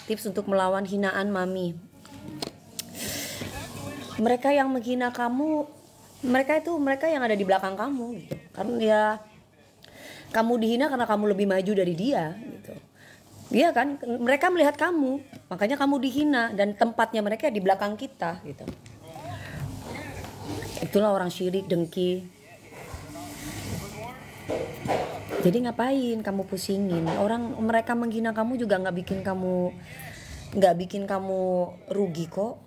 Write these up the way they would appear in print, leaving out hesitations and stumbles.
Tips untuk melawan hinaan mami. Mereka yang menghina kamu, mereka yang ada di belakang kamu gitu. Kan ya kamu dihina karena kamu lebih maju dari dia gitu. Iya kan, mereka melihat kamu, makanya kamu dihina, dan tempatnya mereka di belakang kita gitu. Itulah orang syirik, dengki. Jadi ngapain kamu pusingin? Mereka menghina kamu juga nggak bikin kamu rugi kok.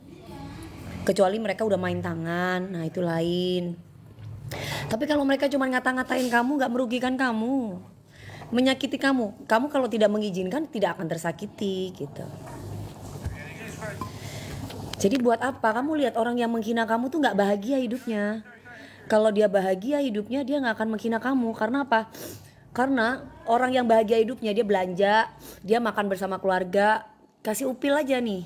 Kecuali mereka udah main tangan, nah itu lain. Tapi kalau mereka cuma ngata-ngatain kamu, nggak merugikan kamu, menyakiti kamu kalau tidak mengizinkan tidak akan tersakiti gitu. Jadi buat apa kamu lihat orang yang menghina kamu tuh nggak bahagia hidupnya? Kalau dia bahagia hidupnya, dia nggak akan menghina kamu. Karena apa? Karena orang yang bahagia hidupnya, dia belanja, dia makan bersama keluarga, kasih upil aja nih.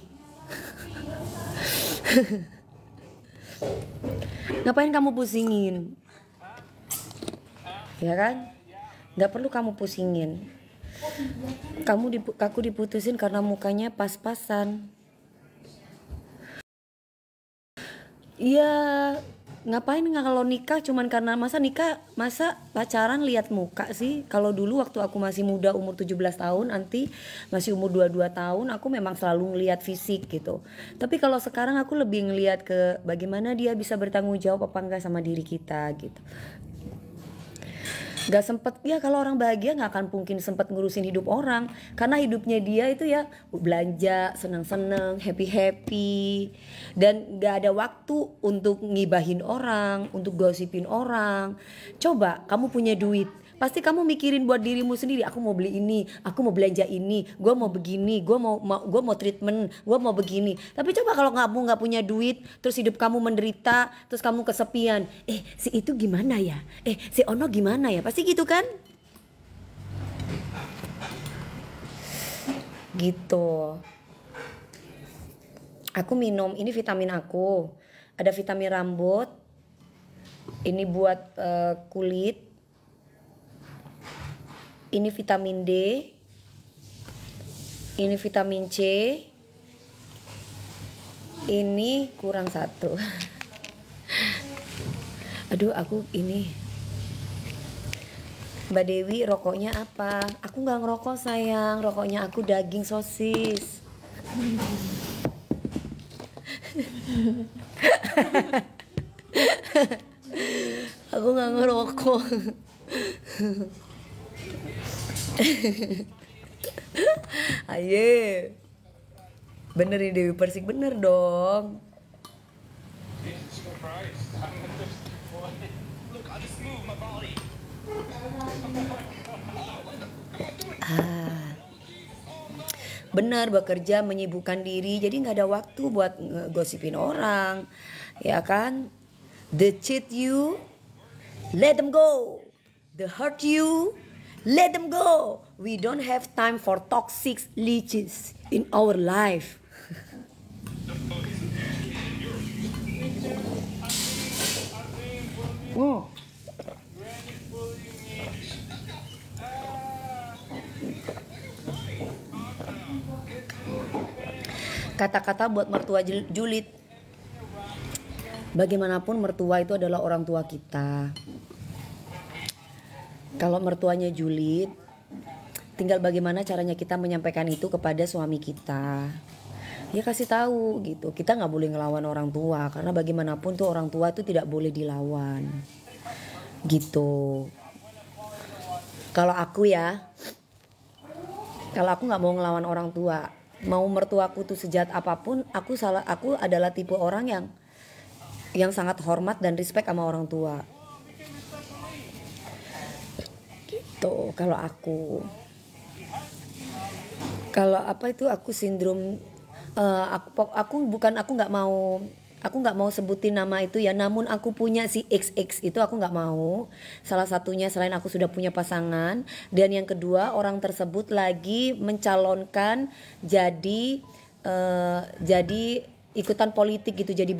Ngapain kamu pusingin? Ya kan? Gak perlu kamu pusingin. Aku diputusin karena mukanya pas-pasan. Iya, ngapain kalau nikah cuman karena masa pacaran lihat muka sih? Kalau dulu waktu aku masih muda umur 17 tahun, nanti masih umur 22 tahun, aku memang selalu ngelihat fisik gitu. Tapi kalau sekarang aku lebih ngelihat ke bagaimana dia bisa bertanggung jawab apa enggak sama diri kita gitu. Gak sempet ya, kalau orang bahagia gak akan mungkin sempet ngurusin hidup orang, karena hidupnya dia itu ya belanja, seneng-seneng, happy-happy, dan gak ada waktu untuk ngibahin orang, untuk gosipin orang. Coba kamu punya duit, pasti kamu mikirin buat dirimu sendiri. Aku mau beli ini, aku mau belanja ini, gue mau begini, gue mau treatment, gue mau begini. Tapi coba kalau kamu nggak punya duit, terus hidup kamu menderita, terus kamu kesepian. Si itu gimana ya? Si Ono gimana ya? Pasti gitu kan? Gitu. Aku minum, ini vitamin aku. Ada vitamin rambut. Ini buat kulit. Ini vitamin D, ini vitamin C, ini kurang satu. Aduh, aku ini. Mbak Dewi, rokoknya apa? Aku nggak ngerokok sayang, rokoknya aku daging sosis. Aku nggak ngerokok. Aye, bener nih Dewi Persik, bener dong. Bener, bekerja menyibukkan diri, jadi nggak ada waktu buat gosipin orang, ya kan? The cheat you, let them go. The hurt you, let them go. We don't have time for toxic leeches in our life. Kata-kata buat mertua julid. Bagaimanapun mertua itu adalah orang tua kita. Kalau mertuanya julid, tinggal bagaimana caranya kita menyampaikan itu kepada suami kita. Ya kasih tahu gitu. Kita nggak boleh ngelawan orang tua, karena bagaimanapun tuh orang tua itu tidak boleh dilawan. Gitu. Kalau aku nggak mau ngelawan orang tua, mau mertuaku tuh sejahat apapun, aku adalah tipe orang yang sangat hormat dan respect sama orang tua. Gitu. Kalau aku sindrom aku nggak mau sebutin nama itu ya, namun aku punya si XX itu, aku nggak mau. Salah satunya selain aku sudah punya pasangan, dan yang kedua orang tersebut lagi mencalonkan jadi ikutan politik gitu, jadi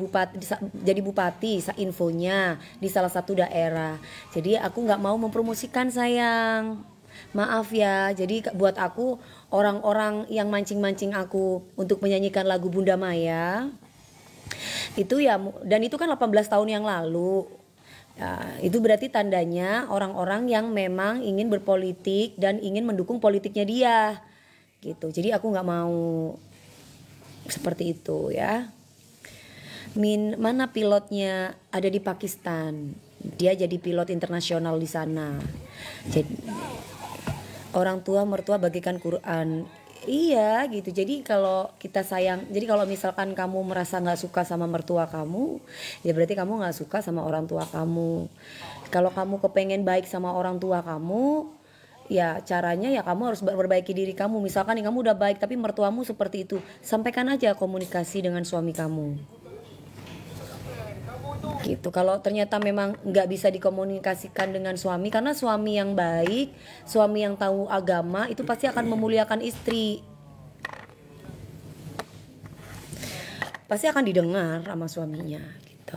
bupati infonya di salah satu daerah. Jadi aku nggak mau mempromosikan sayang. Maaf ya, jadi buat aku orang-orang yang mancing-mancing aku untuk menyanyikan lagu Bunda Maya itu ya, dan itu kan 18 tahun yang lalu. Ya, itu berarti tandanya orang-orang yang memang ingin berpolitik dan ingin mendukung politiknya dia gitu. Jadi aku nggak mau seperti itu ya. Mana pilotnya ada di Pakistan, dia jadi pilot internasional di sana. Jadi orang tua mertua bagikan Quran. Iya gitu. Jadi kalau kita sayang, jadi kalau misalkan kamu merasa nggak suka sama mertua kamu, ya berarti kamu nggak suka sama orang tua kamu. Kalau kamu kepengen baik sama orang tua kamu, ya caranya ya kamu harus memperbaiki diri kamu. Misalkan nih kamu udah baik tapi mertuamu seperti itu, sampaikan aja komunikasi dengan suami kamu. Gitu. Kalau ternyata memang nggak bisa dikomunikasikan dengan suami, karena suami yang baik, suami yang tahu agama itu pasti akan memuliakan istri, pasti akan didengar sama suaminya gitu.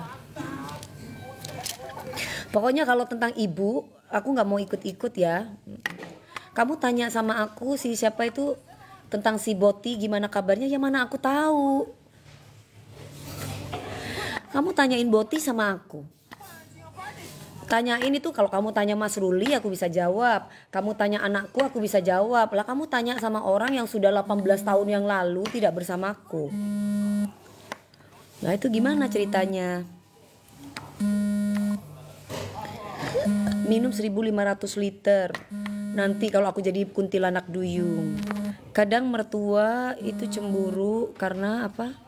Pokoknya kalau tentang ibu aku nggak mau ikut-ikut ya. Kamu tanya sama aku si siapa itu tentang si Boti gimana kabarnya, ya mana aku tahu. Kamu tanyain Boti sama aku. Tanyain itu, kalau kamu tanya Mas Ruli aku bisa jawab. Kamu tanya anakku aku bisa jawab. Lah kamu tanya sama orang yang sudah 18 tahun yang lalu tidak bersamaku. Nah itu gimana ceritanya? Minum 1.500 liter. Nanti kalau aku jadi kuntilanak duyung. Kadang mertua itu cemburu karena apa?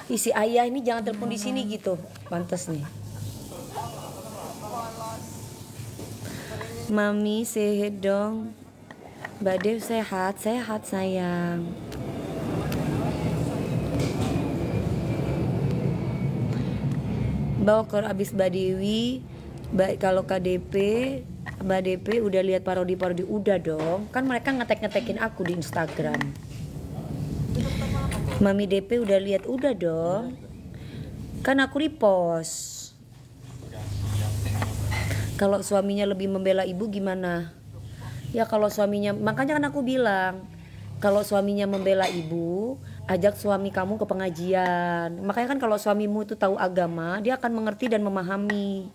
Isi ayah ini jangan telepon di sini gitu, pantas nih. Mami sehat dong, Mbak Dew sehat sayang. Bawa ke abis Mbak Dewi, kalau KDP, Mbak DP udah lihat parodi udah dong, kan mereka ngetek-ngetekin aku di Instagram. Mami DP udah lihat udah dong, kan aku repost. Kalau suaminya lebih membela ibu gimana? Ya kalau suaminya, makanya kan aku bilang kalau suaminya membela ibu, ajak suami kamu ke pengajian. Makanya kan kalau suamimu itu tahu agama, dia akan mengerti dan memahami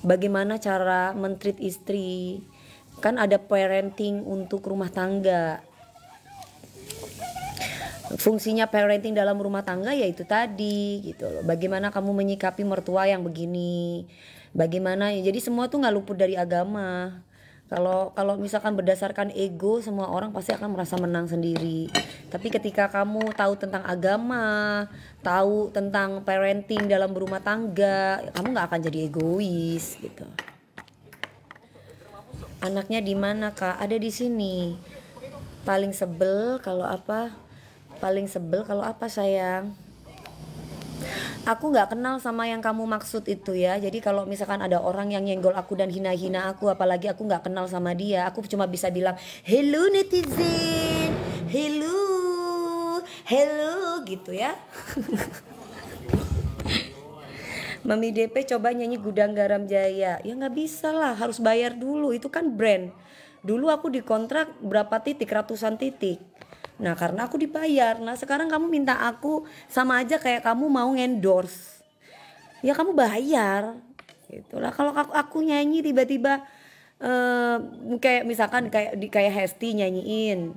bagaimana cara mentreat istri. Kan ada parenting untuk rumah tangga. Fungsinya parenting dalam rumah tangga yaitu tadi gitu loh. Bagaimana kamu menyikapi mertua yang begini. Bagaimana, jadi semua tuh nggak luput dari agama. Kalau misalkan berdasarkan ego, semua orang pasti akan merasa menang sendiri. Tapi ketika kamu tahu tentang agama, tahu tentang parenting dalam berumah tangga, kamu nggak akan jadi egois gitu. Anaknya di mana Kak? Ada di sini. Paling sebel kalau apa? Sayang? Aku nggak kenal sama yang kamu maksud itu ya. Jadi kalau misalkan ada orang yang nyenggol aku dan hina-hina aku, apalagi aku nggak kenal sama dia, aku cuma bisa bilang hello netizen, hello gitu ya. Mami DP coba nyanyi Gudang Garam Jaya. Ya nggak bisa lah, harus bayar dulu, itu kan brand. Dulu aku dikontrak berapa titik, ratusan titik. Nah karena aku dibayar. Nah sekarang kamu minta aku sama aja kayak kamu mau endorse. Ya kamu bayar. Itulah kalau aku nyanyi tiba-tiba kayak misalkan kayak Hesti nyanyiin.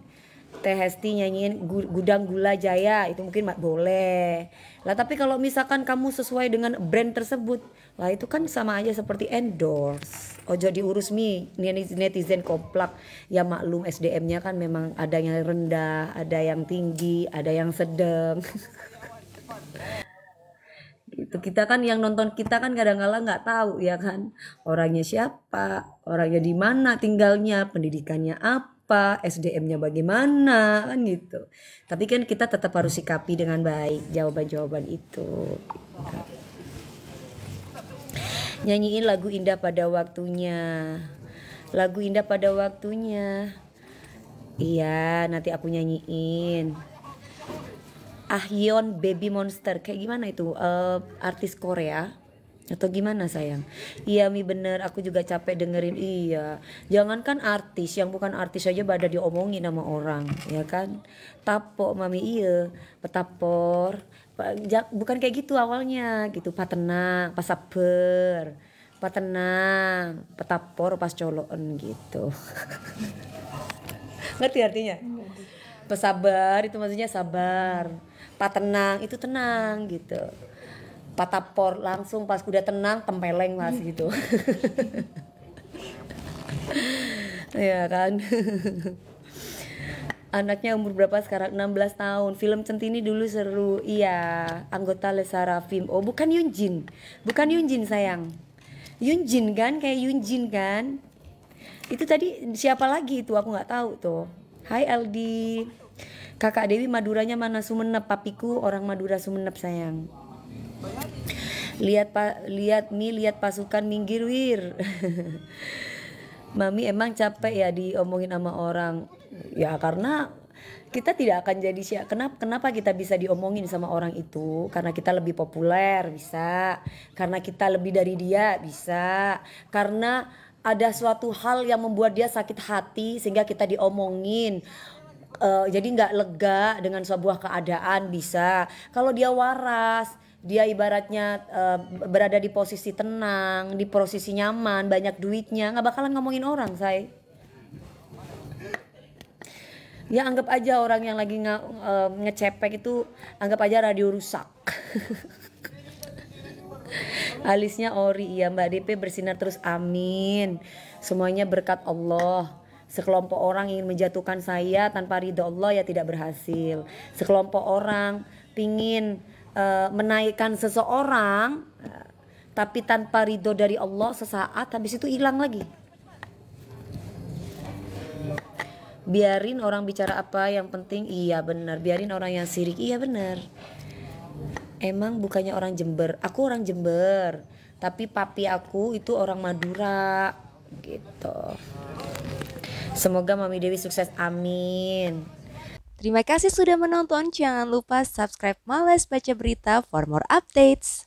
Teh Hesti nyanyiin Gudang Gula Jaya, itu mungkin boleh. Lah tapi kalau misalkan kamu sesuai dengan brand tersebut, lah itu kan sama aja seperti endorse. Ojo diurus netizen komplak. Ya maklum SDM-nya kan memang ada yang rendah, ada yang tinggi, ada yang sedang. Gitu. Kita kan yang nonton kita kan kadang-kadang nggak tahu ya kan, orangnya siapa, orangnya di mana tinggalnya, pendidikannya apa, SDM-nya bagaimana kan gitu. Tapi kan kita tetap harus sikapi dengan baik jawaban-jawaban itu. Nyanyiin lagu Indah Pada Waktunya. Lagu Indah Pada Waktunya. Iya, nanti aku nyanyiin. Ahyeon Baby Monster, kayak gimana itu, artis Korea. Atau gimana sayang? Iya Mi bener, aku juga capek dengerin. Iya, jangankan artis, yang bukan artis aja pada diomongin sama orang, ya kan? Tapo mami iya, petapor. Bukan kayak gitu awalnya gitu, patenang, pas saber, patenang, petapor pas colokan gitu. Ngerti artinya? Pesabar itu maksudnya sabar. Patenang itu tenang gitu. Patapor langsung pas udah tenang tempeleng mas gitu. Ya kan. Anaknya umur berapa sekarang? 16 tahun. Film Centini dulu seru. Iya, anggota Lesara Film. Oh, bukan Yunjin. Bukan Yunjin sayang. Yunjin kan, kayak Yunjin kan. Itu tadi siapa lagi itu aku nggak tahu tuh. Hai Aldi. Kakak Dewi Maduranya mana? Sumenep. Papiku orang Madura Sumenep sayang. Lihat pasukan minggir wir. Mami emang capek ya diomongin sama orang. Ya karena kita tidak akan jadi siapa. Kenapa kita bisa diomongin sama orang itu? Karena kita lebih populer bisa. Karena kita lebih dari dia bisa. Karena ada suatu hal yang membuat dia sakit hati sehingga kita diomongin. Jadi nggak lega dengan sebuah keadaan bisa. Kalau dia waras, dia ibaratnya berada di posisi tenang, di posisi nyaman, banyak duitnya, nggak bakalan ngomongin orang say. Ya anggap aja orang yang lagi ngecepek itu, anggap aja radio rusak. Alisnya ori, iya Mbak DP bersinar terus amin. Semuanya berkat Allah. Sekelompok orang ingin menjatuhkan saya tanpa ridho Allah ya tidak berhasil. Sekelompok orang pingin menaikkan seseorang tapi tanpa ridho dari Allah sesaat habis itu hilang lagi. Biarin orang bicara apa yang penting iya benar. Biarin orang yang sirik iya benar. Emang bukannya orang Jember, aku orang Jember, tapi papi aku itu orang Madura gitu. Semoga Mami Dewi sukses, amin. Terima kasih sudah menonton. Jangan lupa subscribe Males Baca Berita for more updates.